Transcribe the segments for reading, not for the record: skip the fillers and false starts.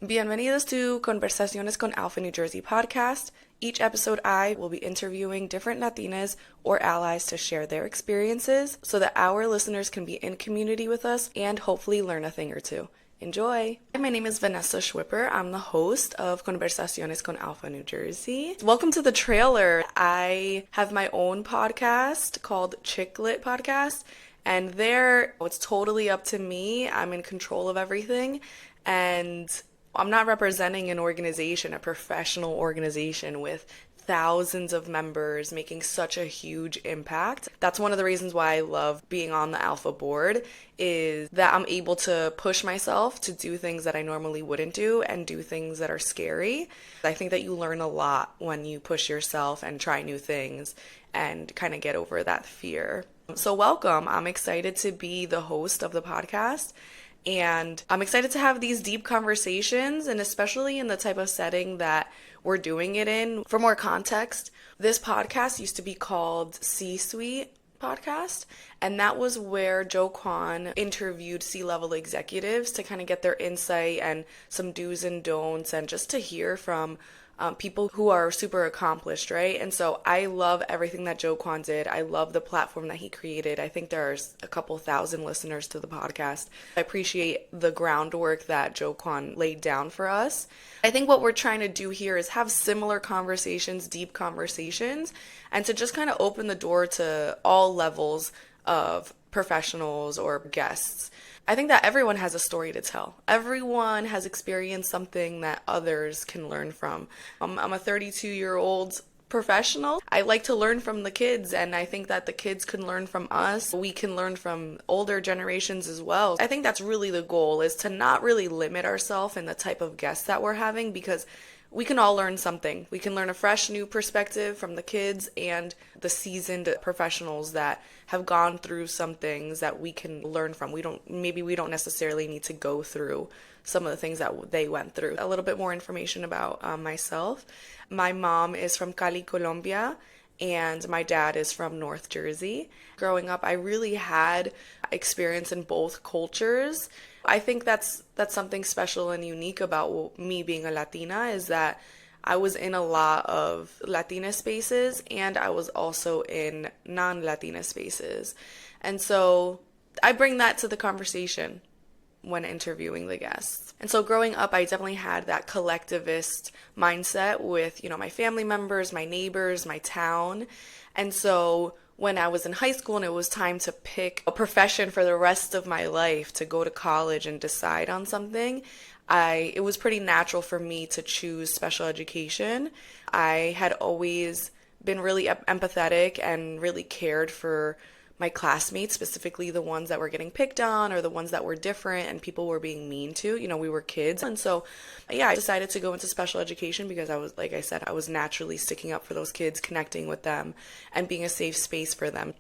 Bienvenidos to Conversaciones con ALPFA New Jersey podcast. Each episode, I will be interviewing different Latinas or allies to share their experiences so that our listeners can be in community with us and hopefully learn a thing or two. Enjoy! My name is Vanessa Schwippert. I'm the host of Conversaciones con ALPFA New Jersey. Welcome to the trailer. I have my own podcast called Chicklit Podcast, and there it's totally up to me. I'm in control of everything, and I'm not representing an organization, a professional organization with thousands of members making such a huge impact. That's one of the reasons why I love being on the ALPFA board, is that I'm able to push myself to do things that I normally wouldn't do and do things that are scary. I think that you learn a lot when you push yourself and try new things and kind of get over that fear. So welcome. I'm excited to be the host of the podcast. And I'm excited to have these deep conversations, and especially in the type of setting that we're doing it in. For more context, this podcast used to be called C-Suite Podcast, and that was where Joe Kwan interviewed C-level executives to kind of get their insight and some do's and don'ts, and just to hear from people who are super accomplished, right? And so I love everything that Joe Kwan did. I love the platform that he created. I think there's a couple thousand listeners to the podcast. I appreciate the groundwork that Joe Kwan laid down for us. I think what we're trying to do here is have similar conversations, deep conversations, and to just kind of open the door to all levels of professionals or guests. I think that everyone has a story to tell. Everyone has experienced something that others can learn from. I'm a 32-year-old professional. I like to learn from the kids, and I think that the kids can learn from us. We can learn from older generations as well. I think that's really the goal, is to not really limit ourselves in the type of guests that we're having, because we can all learn something. We can learn a fresh new perspective from the kids and the seasoned professionals that have gone through some things that we can learn from. Maybe we don't necessarily need to go through some of the things that they went through. A little bit more information about myself. My mom is from Cali, Colombia, and my dad is from North Jersey. Growing up, I really had experience in both cultures. I think that's something special and unique about me being a Latina, is that I was in a lot of Latina spaces and I was also in non-Latina spaces. And so I bring that to the conversation when interviewing the guests. And so growing up, I definitely had that collectivist mindset with, my family members, my neighbors, my town. And so when I was in high school and it was time to pick a profession for the rest of my life, to go to college and decide on something, it was pretty natural for me to choose special education. I had always been really empathetic and really cared for my classmates, specifically the ones that were getting picked on or the ones that were different and people were being mean to. We were kids. And so, I decided to go into special education because I was naturally sticking up for those kids, connecting with them, and being a safe space for them.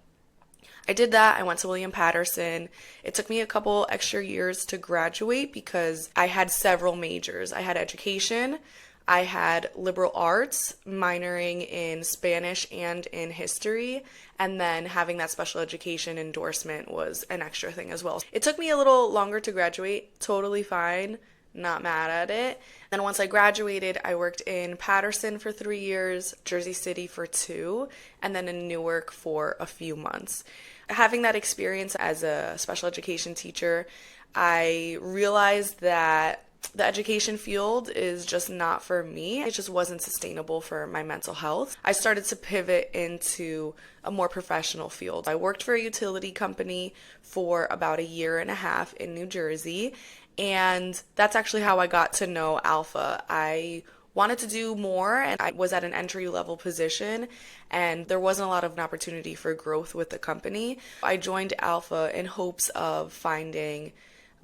I did that. I went to William Patterson. It took me a couple extra years to graduate because I had several majors. I had education, I had liberal arts, minoring in Spanish and in history, and then having that special education endorsement was an extra thing as well. It took me a little longer to graduate, totally fine, not mad at it. Then once I graduated, I worked in Patterson for 3 years, Jersey City for 2, and then in Newark for a few months. Having that experience as a special education teacher, I realized that the education field is just not for me. It just wasn't sustainable for my mental health. I started to pivot into a more professional field. I worked for a utility company for about a year and a half in New Jersey, and that's actually how I got to know ALPFA. I wanted to do more, and I was at an entry-level position, and there wasn't a lot of an opportunity for growth with the company. I joined ALPFA in hopes of finding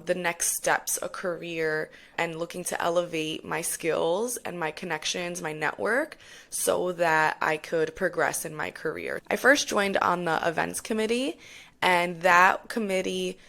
the next steps, a career, and looking to elevate my skills and my connections, my network, so that I could progress in my career. I first joined on the events committee, and that committee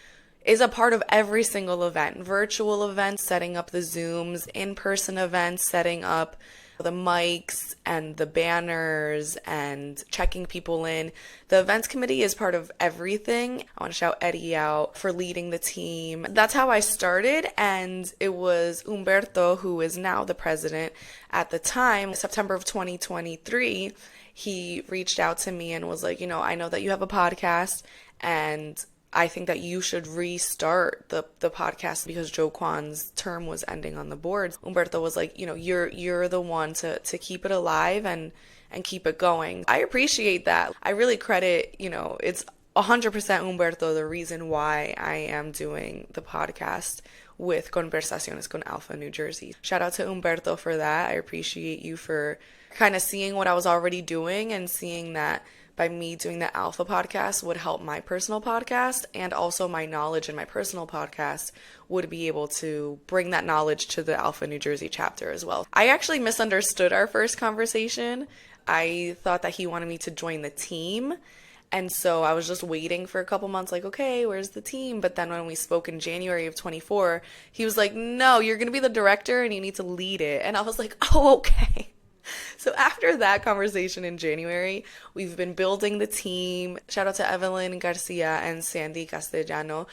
is a part of every single event. Virtual events, setting up the Zooms, in-person events, setting up the mics and the banners and checking people in. The events committee is part of everything. I want to shout Eddie out for leading the team. That's how I started, and it was Humberto, who is now the president. At the time, September of 2023, he reached out to me and was like, I know that you have a podcast, and I think that you should restart the podcast because Joe Kwan's term was ending on the board. Humberto was like, you're the one to keep it alive and keep it going. I appreciate that. I really credit, it's 100% Humberto the reason why I am doing the podcast with Conversaciones con ALPFA New Jersey. Shout out to Humberto for that. I appreciate you for kind of seeing what I was already doing and seeing that by me doing the ALPFA podcast would help my personal podcast, and also my knowledge in my personal podcast would be able to bring that knowledge to the ALPFA New Jersey chapter as well. I actually misunderstood our first conversation. I thought that he wanted me to join the team, and so I was just waiting for a couple months, like, okay, where's the team? But then when we spoke in January of 24, he was like, no, you're going to be the director and you need to lead it. And I was like, oh, okay. So after that conversation in January, we've been building the team. Shout out to Evelyn Garcia and Sandy Castellano.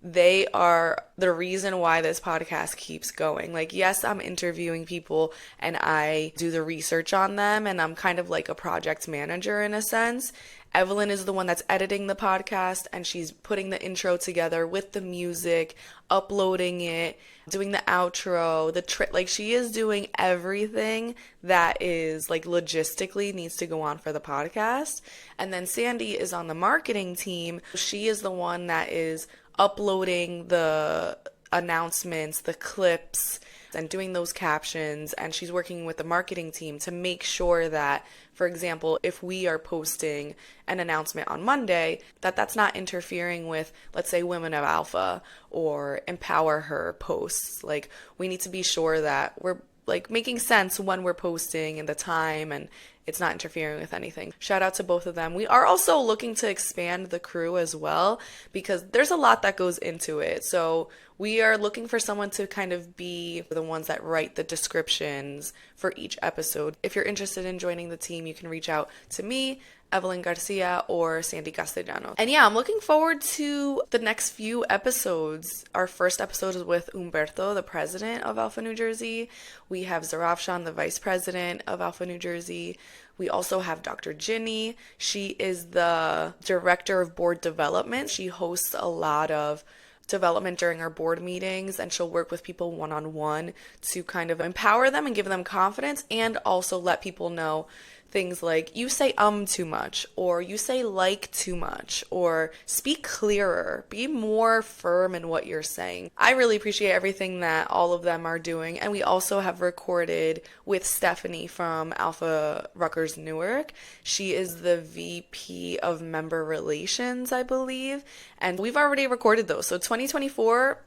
They are the reason why this podcast keeps going. Like, yes, I'm interviewing people and I do the research on them, and I'm kind of like a project manager in a sense. Evelyn is the one that's editing the podcast, and she's putting the intro together with the music, uploading it, doing the outro, like she is doing everything that is like logistically needs to go on for the podcast. And then Sandy is on the marketing team. She is the one that is uploading the announcements, the clips, and doing those captions, and she's working with the marketing team to make sure that, for example, if we are posting an announcement on Monday, that's not interfering with, let's say, Women of Alpha or Empower Her posts. Like, we need to be sure that we're like making sense when we're posting and the time, and it's not interfering with anything. Shout out to both of them. We are also looking to expand the crew as well, because there's a lot that goes into it. So we are looking for someone to kind of be the ones that write the descriptions for each episode. If you're interested in joining the team, you can reach out to me, Evelyn Garcia, or Sandy Castellano. And yeah, I'm looking forward to the next few episodes. Our first episode is with Humberto, the president of ALPFA New Jersey. We have Zaravshan, the vice president of ALPFA New Jersey. We also have Dr. Ginny. She is the director of board development. She hosts a lot of development during our board meetings, and she'll work with people one-on-one to kind of empower them and give them confidence, and also let people know things like, you say too much, or you say like too much, or speak clearer, be more firm in what you're saying. I really appreciate everything that all of them are doing. And we also have recorded with Stephanie from Alpha Rutgers Newark. She is the VP of Member Relations, I believe, and we've already recorded those. So 2024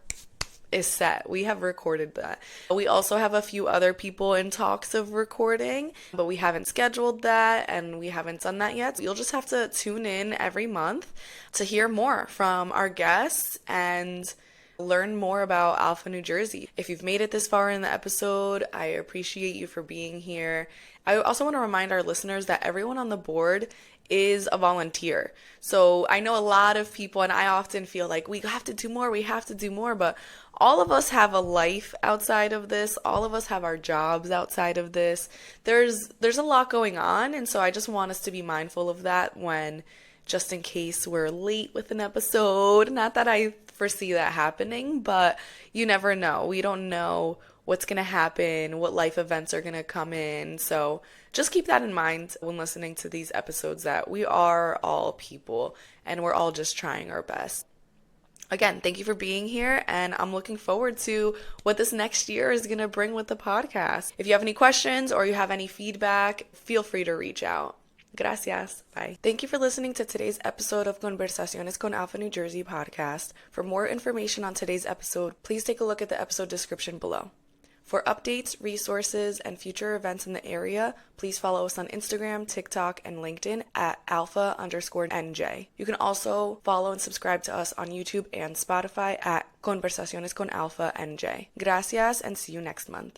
is set. We have recorded that. We also have a few other people in talks of recording, but we haven't scheduled that and we haven't done that yet. So you'll just have to tune in every month to hear more from our guests and learn more about ALPFA New Jersey. If you've made it this far in the episode, I appreciate you for being here. I also want to remind our listeners that everyone on the board is a volunteer. So I know a lot of people, and I often feel like we have to do more, but all of us have a life outside of this. All of us have our jobs outside of this. There's a lot going on, and so I just want us to be mindful of that when, just in case we're late with an episode. Not that I foresee that happening, but you never know. We don't know what's going to happen, what life events are going to come in. So just keep that in mind when listening to these episodes, that we are all people and we're all just trying our best. Again, thank you for being here, and I'm looking forward to what this next year is going to bring with the podcast. If you have any questions or you have any feedback, feel free to reach out. Gracias. Bye. Thank you for listening to today's episode of Conversaciones con ALPFA New Jersey podcast. For more information on today's episode, please take a look at the episode description below. For updates, resources, and future events in the area, please follow us on Instagram, TikTok, and LinkedIn at ALPFA_NJ. You can also follow and subscribe to us on YouTube and Spotify at Conversaciones con ALPFA NJ. Gracias, and see you next month.